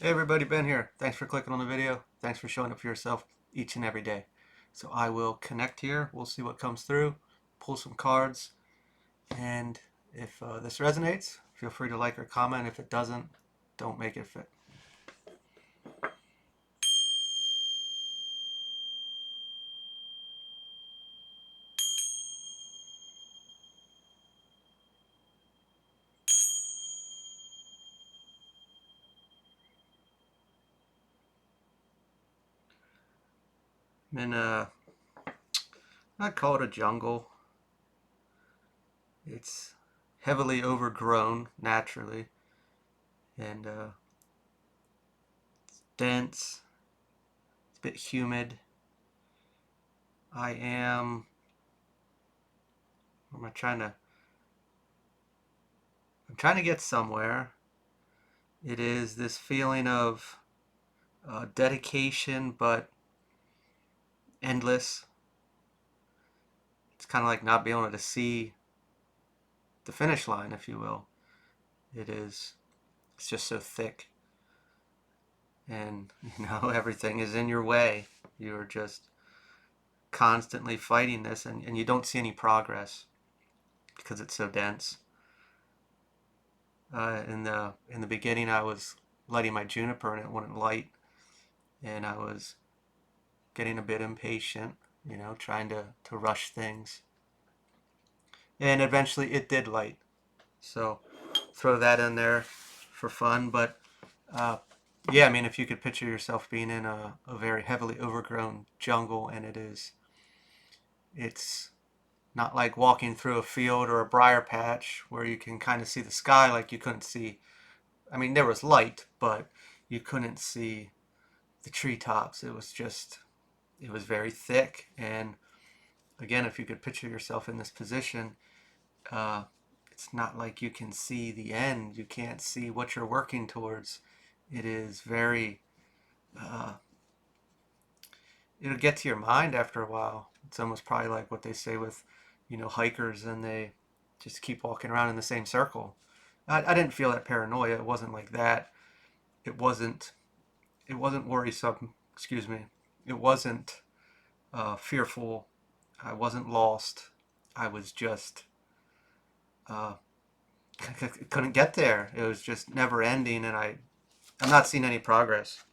Hey everybody, Ben here. Thanks for clicking on the video. Thanks for showing up for yourself each and every day. So I will connect here. We'll see what comes through, pull some cards, and if this resonates, feel free to like or comment. If it doesn't, don't make it fit. I'm in I'd call it a jungle. It's heavily overgrown naturally, and it's dense. It's a bit humid. I am. Where am I trying to? I'm trying to get somewhere. It is this feeling of dedication, but endless. It's kind of like not being able to see the finish line, if you will. It is. It's just so thick, and everything is in your way. You're just constantly fighting this, and you don't see any progress because it's so dense. In the beginning, I was lighting my juniper and it wouldn't light, and I was getting a bit impatient, trying to rush things. And eventually it did light. So throw that in there for fun. But uh, yeah, I mean, if you could picture yourself being in a very heavily overgrown jungle, and it's not like walking through a field or a briar patch where you can kind of see the sky like you couldn't see. I mean, there was light, but you couldn't see the treetops. It was very thick. And again, if you could picture yourself in this position, uh, it's not like you can see the end. You can't see what you're working towards. It is very, uh, it'll get to your mind after a while. It's almost probably like what they say with, hikers, and they just keep walking around in the same circle. I didn't feel that paranoia. It wasn't like that. It wasn't, it wasn't worrisome. Excuse me. It wasn't fearful. I wasn't lost. I was just uh, couldn't get there. It was just never ending, and I'm not seeing any progress.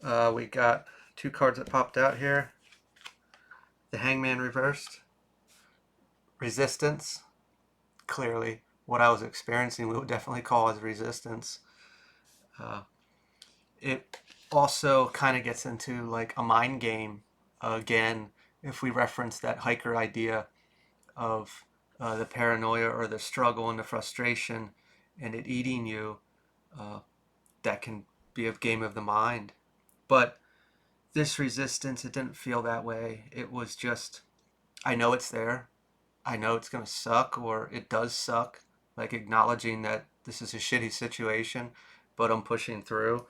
We got two cards that popped out here. The Hangman reversed. Resistance. Clearly, what I was experiencing, we would definitely call as resistance. Uh, it also kind of gets into like a mind game again, if we reference that hiker idea of the paranoia or the struggle and the frustration and it eating you. Uh, that can be a game of the mind. But this resistance, it didn't feel that way. It was just, I know it's there. I know it's going to suck, or it does suck. Like acknowledging that this is a shitty situation, but I'm pushing through.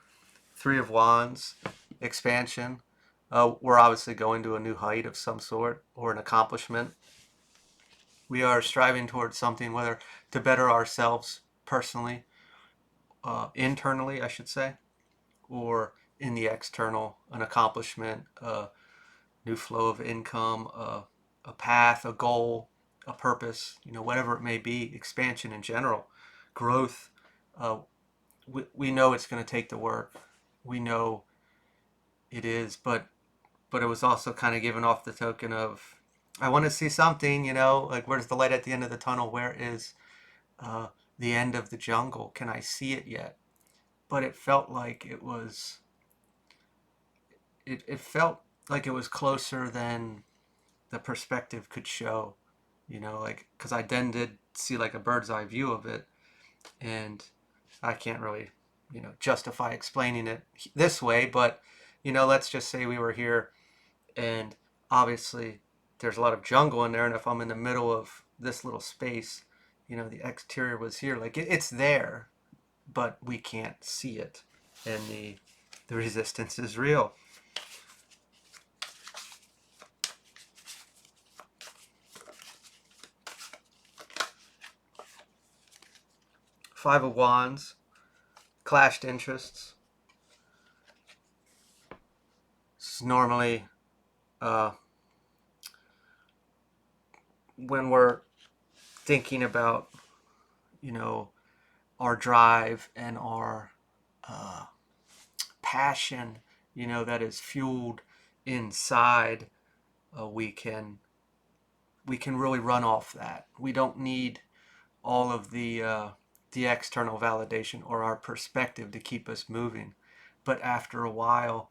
Three of Wands, expansion. We're obviously going to a new height of some sort or an accomplishment. We are striving towards something, whether to better ourselves personally, internally, I should say, or in the external, an accomplishment, a new flow of income, a path, a goal, a purpose, whatever it may be, expansion in general, growth. Uh, we know it's going to take the work. We know it is, but it was also kind of given off the token of, I want to see something, like where's the light at the end of the tunnel? Where is uh, the end of the jungle? Can I see it yet? But it felt like it felt like it was closer than the perspective could show, like because I then did see like a bird's eye view of it, and I can't really, justify explaining it this way, but let's just say we were here, and obviously there's a lot of jungle in there, and if I'm in the middle of this little space, the exterior was here, like it's there, but we can't see it, and the resistance is real. Five of Wands, Clashed interests. It's normally uh, when we're thinking about, you know, our drive and our uh, passion, that is fueled inside, uh, we can we can really run off that. We don't need all of the external validation or our perspective to keep us moving. But after a while,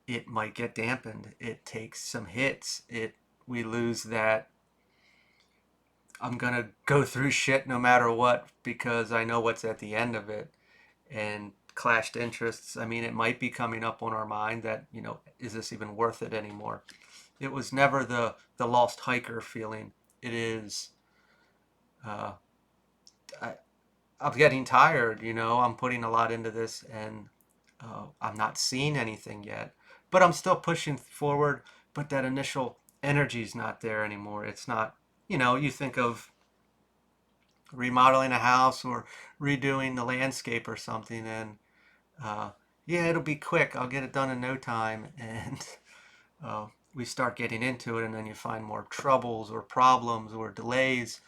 it might get dampened. It takes some hits. It We lose that I'm gonna go through shit no matter what because I know what's at the end of it. And clashed interests, I mean, it might be coming up on our mind that, is this even worth it anymore? It was never the lost hiker feeling. It is, uh, I, I'm getting tired, I'm putting a lot into this and I'm not seeing anything yet. But I'm still pushing forward, but that initial energy's not there anymore. It's not, you think of remodeling a house or redoing the landscape or something, and uh, yeah, it'll be quick. I'll get it done in no time. And uh, we start getting into it, and then you find more troubles or problems or delays,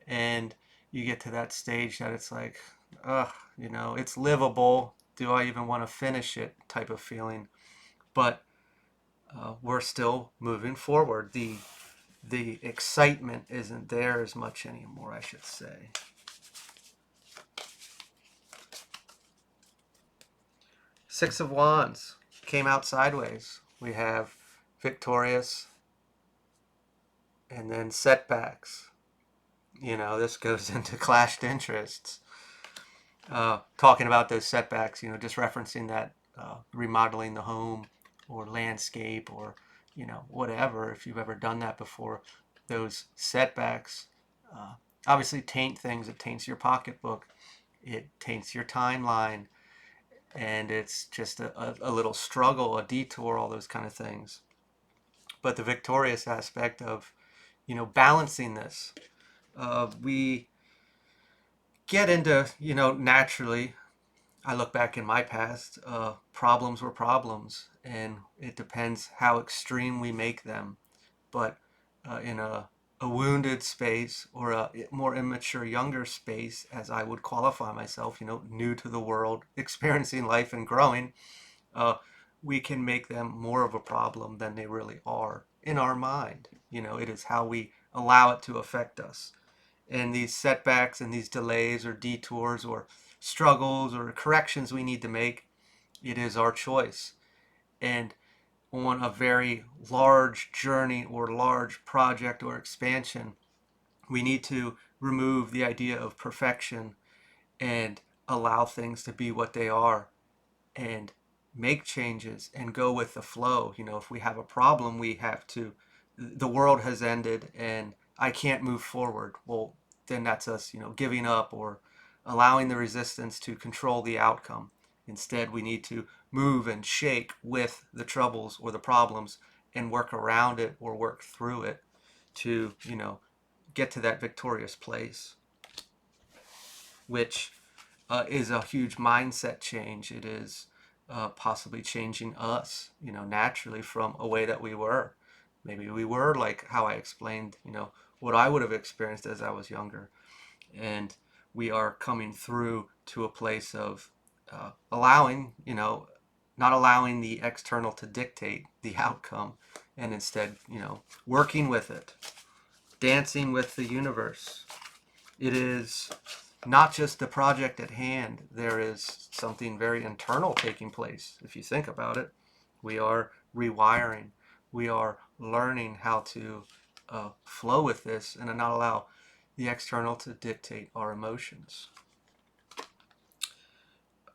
and you get to that stage that it's like, ugh, it's livable. Do I even want to finish it? Type of feeling. But we're still moving forward. The excitement isn't there as much anymore, I should say. Six of Wands came out sideways. We have victorious and then setbacks. This goes into clashed interests. Talking about those setbacks, just referencing that remodeling the home or landscape or, whatever, if you've ever done that before, those setbacks uh, obviously taint things. It taints your pocketbook, it taints your timeline, and it's just a little struggle, a detour, all those kind of things. But the victorious aspect of, balancing this, we get into, naturally, I look back in my past, problems were problems, and it depends how extreme we make them. But in a wounded space or a more immature, younger space, as I would qualify myself, new to the world, experiencing life and growing, uh, we can make them more of a problem than they really are in our mind. It is how we allow it to affect us. And these setbacks and these delays or detours or struggles or corrections we need to make, it is our choice. And on a very large journey or large project or expansion, we need to remove the idea of perfection and allow things to be what they are and make changes and go with the flow. If we have a problem, we have to, the world has ended and I can't move forward. Well, then that's us, giving up or allowing the resistance to control the outcome. Instead, we need to move and shake with the troubles or the problems and work around it or work through it to, get to that victorious place, which is a huge mindset change. It is possibly changing us, naturally from a way that we were. Maybe we were like how I explained, what I would have experienced as I was younger. And we are coming through to a place of allowing, not allowing the external to dictate the outcome, and instead, working with it, dancing with the universe. It is not just the project at hand. There is something very internal taking place. If you think about it, we are rewiring. We are learning how to flow with this and not allow the external to dictate our emotions.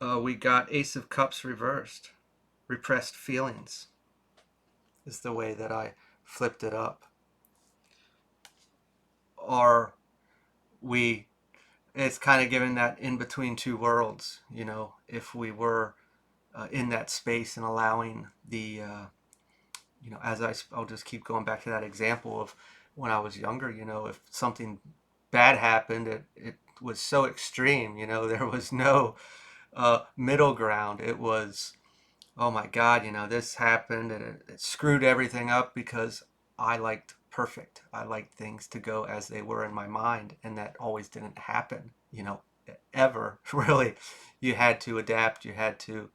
We got Ace of Cups reversed. Repressed feelings is the way that I flipped it up. Are we It's kind of given that in between two worlds, if we were in that space and allowing I'll just keep going back to that example of when I was younger, if something bad happened, it was so extreme, there was no middle ground. It was, oh my God, this happened and it screwed everything up because I liked perfect. I liked things to go as they were in my mind, and that always didn't happen, ever. Really, you had to adapt, you had to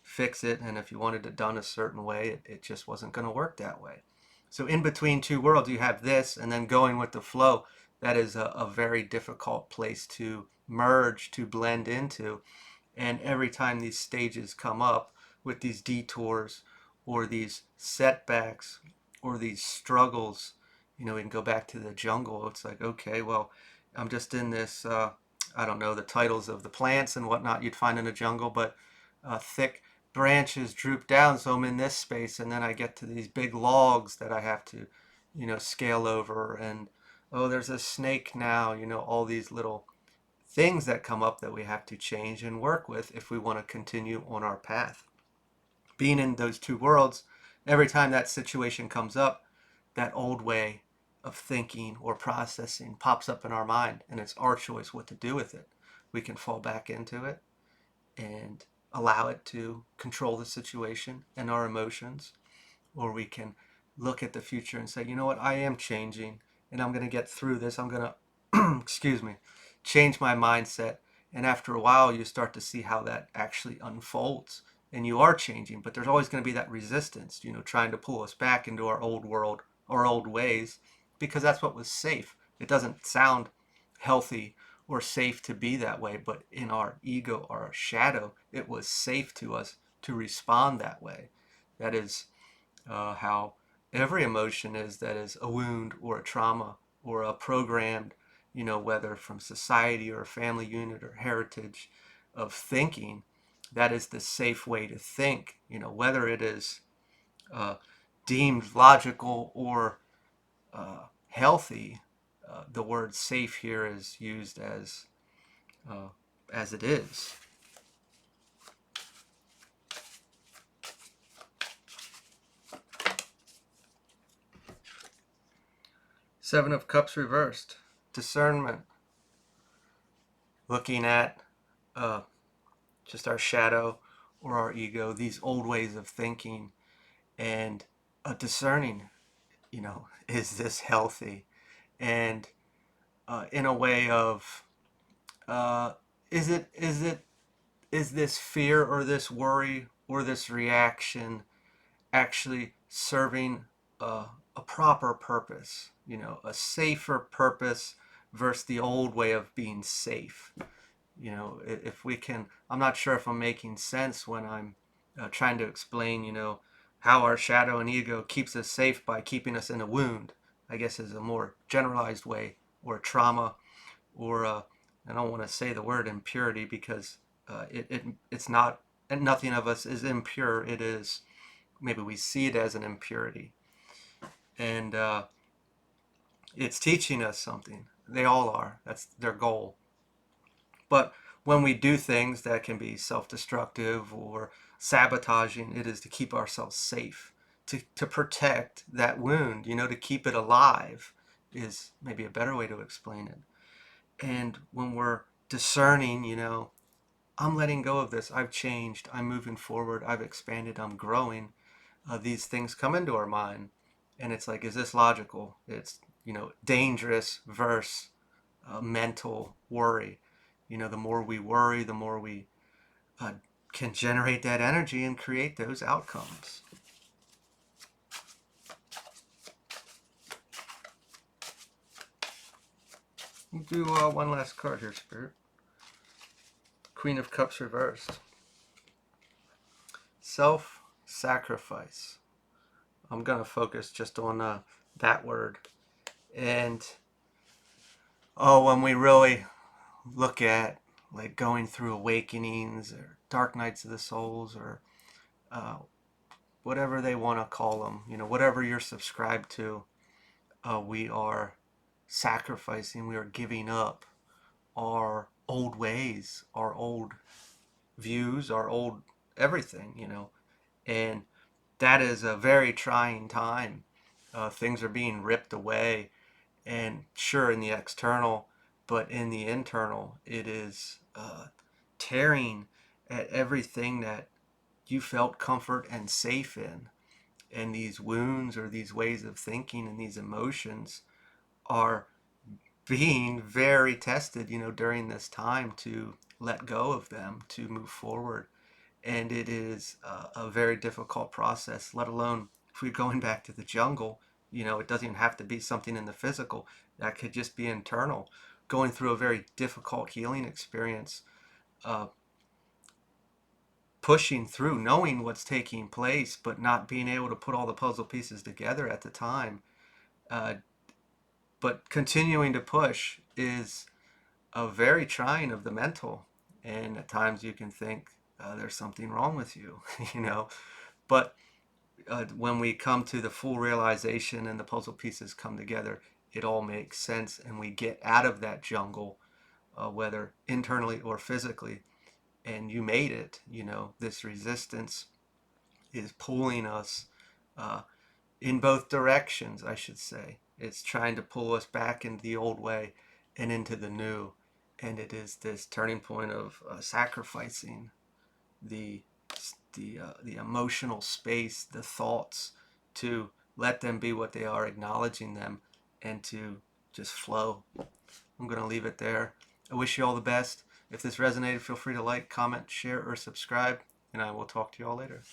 fix it, and if you wanted it done a certain way, it just wasn't going to work that way. So, in between two worlds, you have this, and then going with the flow. That is a very difficult place to merge, to blend into. And every time these stages come up with these detours or these setbacks or these struggles, we can go back to the jungle. It's like, okay, well, I'm just in this, I don't know the titles of the plants and whatnot you'd find in a jungle, but thick branches droop down. So I'm in this space, and then I get to these big logs that I have to, scale over. And oh, there's a snake now, all these little things that come up that we have to change and work with if we want to continue on our path. Being in those two worlds, every time that situation comes up, that old way of thinking or processing pops up in our mind, and it's our choice what to do with it. We can fall back into it and allow it to control the situation and our emotions, or we can look at the future and say, you know what, I am changing and I'm going to get through this. I'm going to, excuse me, change my mindset. And after a while, you start to see how that actually unfolds and you are changing, but there's always going to be that resistance, trying to pull us back into our old world, our old ways, because that's what was safe. It doesn't sound healthy or safe to be that way, but in our ego, our shadow, it was safe to us to respond that way. That is how every emotion is that is a wound or a trauma or a programmed, whether from society or a family unit or heritage of thinking, that is the safe way to think, whether it is uh, deemed logical or healthy. The word safe here is used uh, as it is. Seven of Cups reversed. Discernment. Looking at uh, just our shadow or our ego, these old ways of thinking, and discerning, is this healthy? And in a way of, uh, is this fear or this worry or this reaction actually serving a proper purpose, a safer purpose versus the old way of being safe. If we can, I'm not sure if I'm making sense when I'm trying to explain, how our shadow and ego keeps us safe by keeping us in a wound, I guess is a more generalized way, or trauma, or I don't want to say the word impurity because it's not, and nothing of us is impure. It is, maybe we see it as an impurity. And it's teaching us something. They all are. That's their goal. But when we do things that can be self-destructive or sabotaging, it is to keep ourselves safe, to protect that wound, to keep it alive is maybe a better way to explain it. And when we're discerning, I'm letting go of this. I've changed. I'm moving forward. I've expanded. I'm growing. These things come into our mind. And it's like, is this logical? It's, dangerous versus mental worry. The more we worry, the more we uh, can generate that energy and create those outcomes. We'll do one last card here, Spirit. Queen of Cups reversed. Self-sacrifice. I'm going to focus just on that word. And, when we really look at like going through awakenings or dark nights of the souls or uh, whatever they want to call them, whatever you're subscribed to, we are sacrificing, we are giving up our old ways, our old views, our old everything, and that is a very trying time. Things are being ripped away, and sure, in the external, but in the internal, it is tearing at everything that you felt comfort and safe in. And these wounds or these ways of thinking and these emotions are being very tested, during this time to let go of them, to move forward. And it is a very difficult process, let alone if we're going back to the jungle, it doesn't even have to be something in the physical. That could just be internal, going through a very difficult healing experience, uh, pushing through, knowing what's taking place, but not being able to put all the puzzle pieces together at the time. Uh, but continuing to push is a very trying of the mental. And at times you can think there's something wrong with you, But when we come to the full realization and the puzzle pieces come together, it all makes sense, and we get out of that jungle, whether internally or physically. And you made it. This resistance is pulling us uh, in both directions, I should say. It's trying to pull us back into the old way and into the new. And it is this turning point of sacrificing the the emotional space, the thoughts, to let them be what they are, acknowledging them, and to just flow. I'm going to leave it there. I wish you all the best. If this resonated, feel free to like, comment, share, or subscribe, and I will talk to you all later.